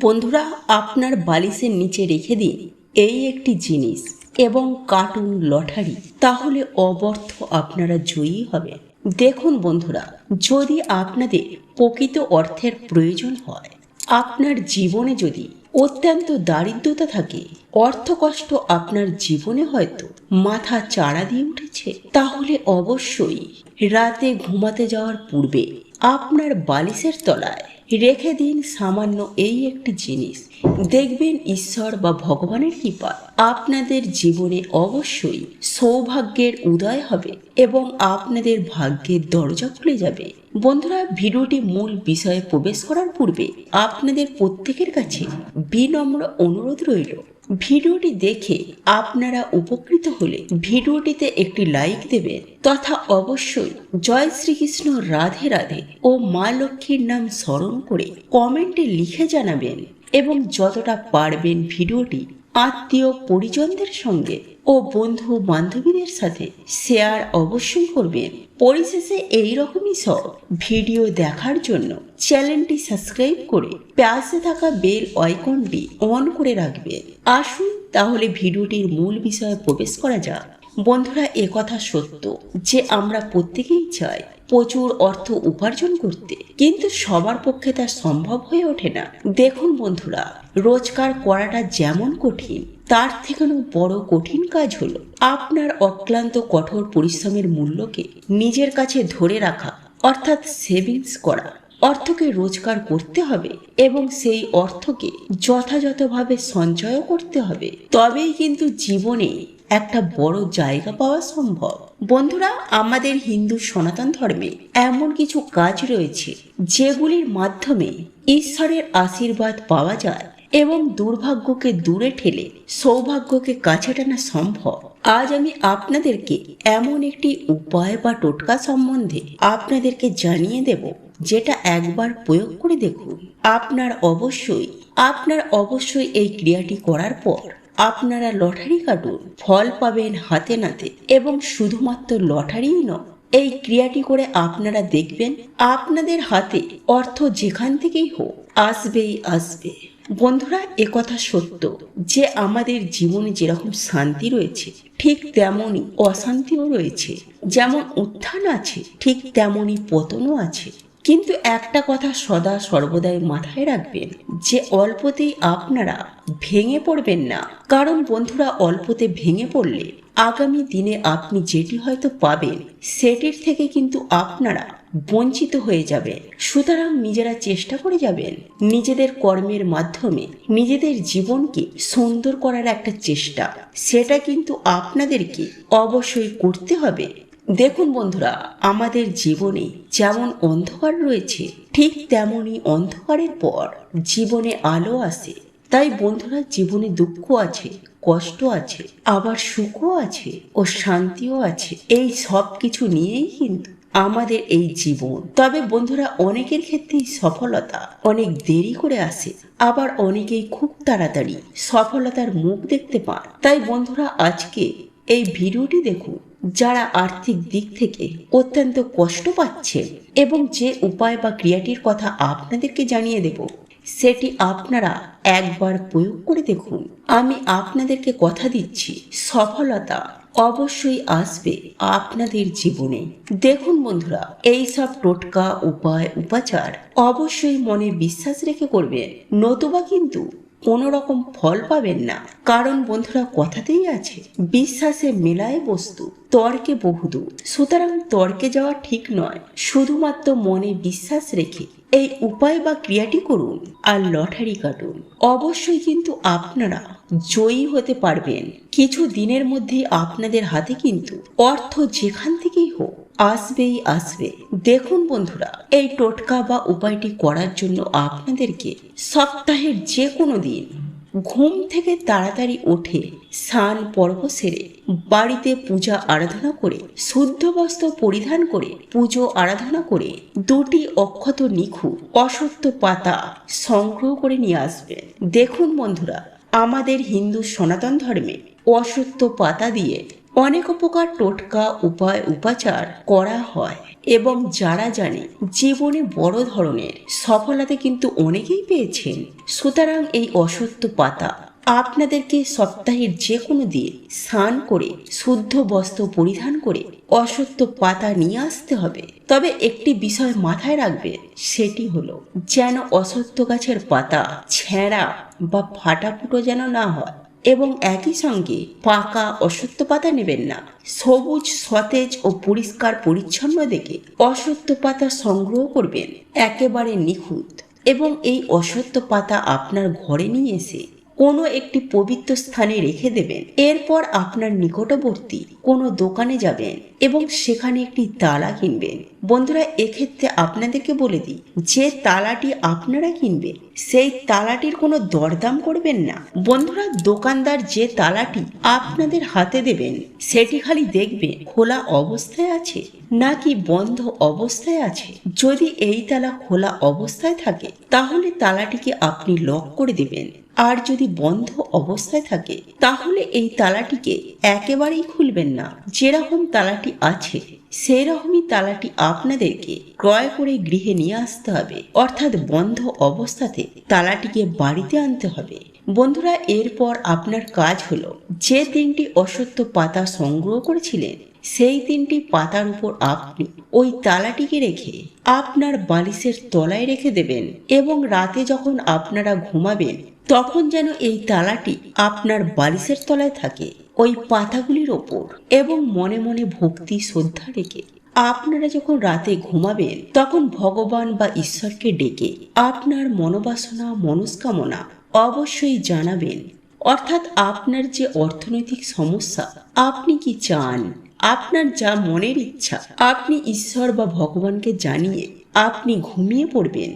বন্ধুরা, আপনার বালিশের নিচে রেখে দিন এই একটি জিনিস এবং কাটুন লটারি, তাহলে অবর্থ আপনারা জয়ী হবে। দেখুন বন্ধুরা, যদি আপনাদের প্রকৃত অর্থের প্রয়োজন হয়, আপনার জীবনে যদি অত্যন্ত দারিদ্রতা থাকে, অর্থকষ্ট আপনার জীবনে হয়তো মাথা চাড়া দিয়ে উঠেছে, তাহলে অবশ্যই রাতে ঘুমাতে যাওয়ার পূর্বে আপনার বালিশের তলায় রেখে দিন সামান্য এই একটি জিনিস। দেখবেন ঈশ্বর বা ভগবানের কৃপা আপনাদের জীবনে অবশ্যই সৌভাগ্যের উদয় হবে এবং আপনাদের ভাগ্যের দরজা খুলে যাবে। বন্ধুরা, ভিডিওটি মূল বিষয়ে প্রবেশ করার পূর্বে আপনাদের প্রত্যেকের কাছে বিনম্র অনুরোধ রইল, ভিডিওটি দেখে আপনারা উপকৃত হলে ভিডিওটিতে একটি লাইক দেবেন তথা অবশ্যই জয় শ্রীকৃষ্ণ, রাধে রাধে ও মা লক্ষ্মীর নাম স্মরণ করে কমেন্টে লিখে জানাবেন এবং যতটা পারবেন ভিডিওটি আত্মীয় পরিজনদের সঙ্গে ও বন্ধু বান্ধবীদের সাথে শেয়ার অবশ্যই করবেন। পরিশেষে এইরকমই সব ভিডিও দেখার জন্য চ্যানেলটি সাবস্ক্রাইব করে পাশে থাকা বেল আইকনটি অন করে রাখবেন। আসুন তাহলে ভিডিওটির মূল বিষয়ে প্রবেশ করা যাক। বন্ধুরা, একথা সত্য যে আমরা প্রত্যেকেই চাই প্রচুর অর্থ উপার্জন করতে, কিন্তু সবার পক্ষে তা সম্ভব হয়ে ওঠে না। দেখুন বন্ধুরা, রোজগার করাটা যেমন কঠিন, তার থেকেও বড় কঠিন কাজ হলো আপনার অক্লান্ত কঠোর পরিশ্রমের মূল্যকে নিজের কাছে ধরে রাখা, অর্থাৎ সেভিংস করা। অর্থকে রোজগার করতে হবে এবং সেই অর্থকে যথাযথভাবে সঞ্চয় করতে হবে, তবেই কিন্তু জীবনে একটা বড় জায়গা পাওয়া সম্ভব। বন্ধুরা, আমাদের হিন্দু সনাতন ধর্মে এমন কিছু কাজ রয়েছে যেগুলির মাধ্যমে ঈশ্বরের আশীর্বাদ পাওয়া যায় এবং দুর্ভাগ্যকে দূরে ঠেলে সৌভাগ্যকে কাছে টানা সম্ভব। আজ আমি আপনাদেরকে এমন একটি উপায় বা টোটকা সম্বন্ধে আপনাদেরকে জানিয়ে দেব, যেটা একবার প্রয়োগ করে দেখুন। আপনার অবশ্যই এই ক্রিয়াটি করার পর আপনারা লটারি কাটুন, ফল পাবেন হাতে নাতে। এবং শুধুমাত্র লটারিই নয়, এই ক্রিয়াটি করে আপনারা দেখবেন আপনাদের হাতে অর্থ যেখান থেকেই হোক আসবেই আসবে। বন্ধুরা, একথা সত্য যে আমাদের জীবনে যেরকম শান্তি রয়েছে, ঠিক তেমনই অশান্তিও রয়েছে। যেমন উত্থান আছে, ঠিক তেমনই পতনও আছে। কিন্তু একটা কথা সদা সর্বদাই মাথায় রাখবেন যে অল্পতেই আপনারা ভেঙে পড়বেন না। কারণ বন্ধুরা, অল্পতে ভেঙে পড়লে আগামী দিনে আপনি যেটি হয়তো পাবেন, সেটির থেকে কিন্তু আপনারা বঞ্চিত হয়ে যাবে। সুতরাং নিজেরা চেষ্টা করে যাবেন নিজেদের কর্মের মাধ্যমে নিজেদের জীবনকে সুন্দর করার একটা চেষ্টা, সেটা কিন্তু আপনাদেরকে অবশ্যই করতে হবে। দেখুন বন্ধুরা, আমাদের জীবনে যেমন অন্ধকার রয়েছে, ঠিক তেমনই অন্ধকারের পর জীবনে আলো আসে। তাই বন্ধুরা, জীবনে দুঃখ আছে, কষ্ট আছে, আবার সুখও আছে ও শান্তিও আছে। এই সব কিছু নিয়েই কিন্তু আমাদের এই জীবন। তবে বন্ধুরা, অনেকের ক্ষেত্রেই সফলতা অনেক দেরি করে আসে, আবার অনেকেই খুব তাড়াতাড়ি সফলতার মুখ দেখতে পান। তাই বন্ধুরা, আজকে এই ভিডিওটি দেখুন যারা আর্থিক দিক থেকে অত্যন্ত কষ্ট পাচ্ছেন, এবং যে উপায় বা ক্রিয়াটির কথা আপনাদেরকে জানিয়ে দেব, সেটি আপনারা একবার প্রয়োগ করে দেখুন। আমি আপনাদেরকে কথা দিচ্ছি, সফলতা অবশ্যই আসবে আপনাদের জীবনে। দেখুন বন্ধুরা, এই সব টোটকা, উপায়, উপাচার অবশ্যই মনে বিশ্বাস রেখে করবেন, নতুবা কিন্তু কোনো রকম ফল পাবেন না। কারণ বন্ধুরা, কথাতেই আছে, বিশ্বাসে মেলায় বস্তু, তর্কে বহুদূর। সুতরাং তর্কে যাওয়া ঠিক নয়। শুধুমাত্র মনে বিশ্বাস রেখে এই উপায় বা ক্রিয়াটি করুন আর লটারি কাটুন। অবশ্যই কিন্তু আপনারা জয়ী হতে পারবেন। কিছু দিনের মধ্যেই আপনাদের হাতে কিন্তু অর্থ যেখান থেকেই হোক আসবেই আসবে। দেখুন বন্ধুরা, এই টোটকা বা উপায়টি করার জন্য আপনাদেরকে সপ্তাহের যে কোনো দিন ঘুম থেকে তাড়াতাড়ি উঠে স্নান পর্ব সেরে বাড়িতে পূজা আরাধনা করে শুদ্ধ বস্ত্র পরিধান করে পুজো আরাধনা করে দুটি অক্ষত নিখু অসত্য পাতা সংগ্রহ করে নিয়ে আসবেন। দেখুন বন্ধুরা, আমাদের হিন্দু সনাতন ধর্মে অসত্য পাতা দিয়ে অনেক উপকার টোটকা উপায় উপাচার করা হয় এবং যারা জানে জীবনে বড় ধরনের সফলতা কিন্তু অনেকেই পেয়েছেন। সুতরাং এই অশ্বত্থ পাতা আপনাদেরকে সপ্তাহের যে কোনো দিন স্নান করে শুদ্ধ বস্ত্র পরিধান করে অশ্বত্থ পাতা নিয়ে আসতে হবে। তবে একটি বিষয় মাথায় রাখবেন, সেটি হলো যেন অশ্বত্থ গাছের পাতা ছেঁড়া বা ফাটাফুটো যেন না হয় এবং একই সঙ্গে পাকা অশ্বত্থ পাতা নেবেন না। সবুজ সতেজ ও পরিষ্কার পরিচ্ছন্ন দেখে অশ্বত্থ পাতা সংগ্রহ করবেন, একেবারে নিখুঁত। এবং এই অশ্বত্থ পাতা আপনার ঘরে নিয়ে এসে কোনো একটি পবিত্র স্থানে রেখে দেবেন। এরপর আপনার নিকটবর্তী কোনো দোকানে যাবেন এবং সেখানে একটি তালা কিনবেন। বন্ধুরা, এক্ষেত্রে আপনাদেরকে বলে দিই, যে তালাটি আপনারা কিনবেন সেই তালাটির কোনো দরদাম করবেন না। বন্ধুরা, দোকানদার যে তালাটি আপনাদের হাতে দেবেন সেটি খালি দেখবেন খোলা অবস্থায় আছে নাকি বন্ধ অবস্থায় আছে। যদি এই তালা খোলা অবস্থায় থাকে তাহলে তালাটিকে আপনি লক করে দেবেন, আর যদি বন্ধ অবস্থায় থাকে তাহলে এই তালাটিকে একেবারেই খুলবেন না। যেরকম তালাটি আছে সেই রকমই তালাটি আপনাদেরকে ক্রয় করে গৃহে নিয়ে আসতে হবে, অর্থাৎ বন্ধ অবস্থাতে তালাটিকে বাড়িতে আনতে হবে। বন্ধুরা, এরপর আপনার কাজ হলো যে 3টি অশ্বত্থ পাতা সংগ্রহ করেছিলেন সেই 3টি পাতার উপর আপনি ওই তালাটিকে রেখে আপনার বালিশের তলায় রেখে দেবেন এবং রাতে যখন আপনারা ঘুমাবেন তখন যেন এই তালাটি আপনার বালিশের তলায় থাকে ওই পাতাগুলির ওপর। এবং মনে মনে ভক্তি শ্রদ্ধা রেখে আপনারা যখন রাতে ঘুমাবেন তখন ভগবান বা ঈশ্বরকে ডেকে আপনার মনোবাসনা মনস্কামনা অবশ্যই জানাবেন। অর্থাৎ আপনার যে অর্থনৈতিক সমস্যা, আপনি কি চান, আপনার যা মনের ইচ্ছা আপনি ঈশ্বর বা ভগবানকে জানিয়ে আপনি ঘুমিয়ে পড়বেন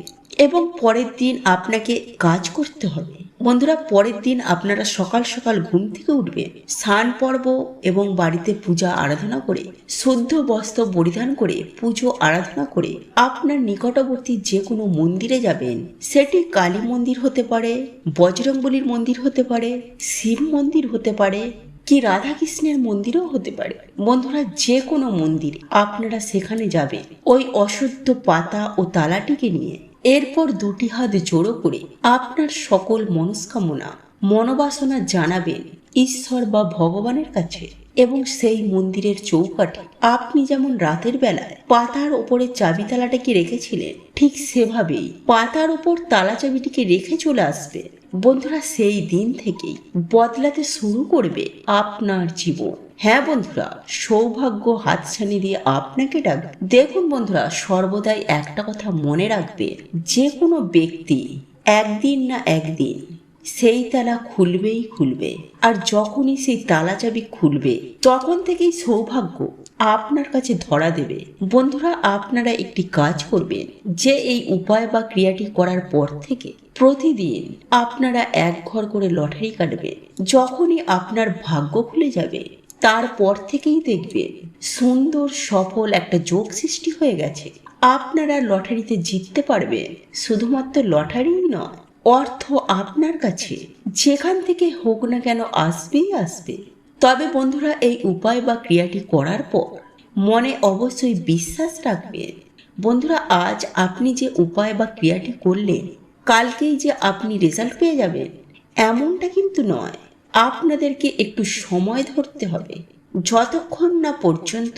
এবং পরের দিন আপনাকে কাজ করতে হবে। বন্ধুরা, পরের দিন আপনারা সকাল সকাল ঘুম থেকে উঠবেন, স্নান পর্ব এবং বাড়িতে পূজা আরাধনা করে শুদ্ধ বস্ত্র পরিধান করে পুজো আরাধনা করে আপনার নিকটবর্তী যে কোনো মন্দিরে যাবেন। সেটি কালী মন্দির হতে পারে, বজরংবলীর মন্দির হতে পারে, শিব মন্দির হতে পারে, কি রাধাকৃষ্ণের মন্দিরও হতে পারে। বন্ধুরা, যে কোনো মন্দির আপনারা সেখানে যাবেন ওই অশুদ্ধ পাতা ও তালাটিকে নিয়ে। এরপর 2টি হাত জোড়ো করে আপনার সকল মনস্কামনা মনোবাসনা জানাবেন ঈশ্বর বা ভগবানের কাছে। এবং সেই মন্দিরের চৌকাঠে আপনি যেমন রাতের বেলায় পাতার ওপরে চাবি তালাটাকে রেখেছিলেন ঠিক সেভাবেই পাতার ওপর তালা চাবিটিকে রেখে চলে আসবে। বন্ধুরা, সেই দিন থেকেই বদলাতে শুরু করবে আপনার জীবন। হ্যাঁ বন্ধুরা, সৌভাগ্য হাতছানি দিয়ে আপনাকে ডাকবে। দেখুন বন্ধুরা, সর্বদাই একটা কথা মনে রাখবে, যে কোনো ব্যক্তি একদিন না একদিন সেই তালা খুলবেই খুলবে। আর যখনই সেই তালা চাবি খুলবে তখন থেকেই সৌভাগ্য আপনার কাছে ধরা দেবে। বন্ধুরা, আপনারা একটি কাজ করবেন, যে এই উপায় বা ক্রিয়াটি করার পর থেকে প্রতিদিন আপনারা 1 ঘর করে লটারি কাটবেন। যখনই আপনার ভাগ্য খুলে যাবে তারপর থেকেই দেখবেন সুন্দর সফল একটা যোগ সৃষ্টি হয়ে গেছে। আপনারা লটারিতে জিততে পারবেন। শুধুমাত্র লটারিই নয়, অর্থ আপনার কাছে যেখান থেকে হোক না কেন আসবেই আসবে। তবে বন্ধুরা, এই উপায় বা ক্রিয়াটি করার পর মনে অবশ্যই বিশ্বাস রাখবেন। বন্ধুরা, আজ আপনি যে উপায় বা ক্রিয়াটি করলেন কালকেই যে আপনি রেজাল্ট পেয়ে যাবেন এমনটা কিন্তু নয়। আপনাদেরকে একটু সময় ধরতে হবে, যতক্ষণ না পর্যন্ত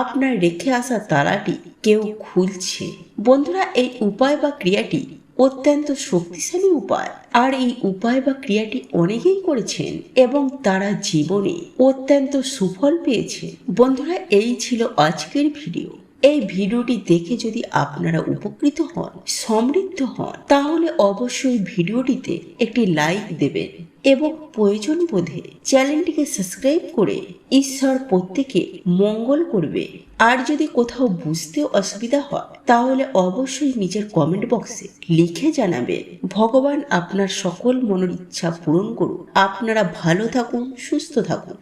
আপনার রেখে আসা তালাটি কেউ খুলছে। বন্ধুরা, এই উপায় বা ক্রিয়াটি অত্যন্ত শক্তিশালী উপায়, আর এই উপায় বা ক্রিয়াটি অনেকেই করেছেন এবং তারা জীবনে অত্যন্ত সুফল পেয়েছে। বন্ধুরা, এই ছিল আজকের ভিডিও। এই ভিডিওটি দেখে যদি আপনারা উপকৃত হন, সমৃদ্ধ হন, তাহলে অবশ্যই ভিডিওটিতে একটি লাইক দেবেন এবং প্রয়োজন বোধে চ্যানেলটিকে সাবস্ক্রাইব করে ঈশ্বর প্রত্যেকে মঙ্গল করবে। আর যদি কোথাও বুঝতে অসুবিধা হয় তাহলে অবশ্যই নিজের কমেন্ট বক্সে লিখে জানাবেন। ভগবান আপনার সকল মনের ইচ্ছা পূরণ করুন। আপনারা ভালো থাকুন, সুস্থ থাকুন।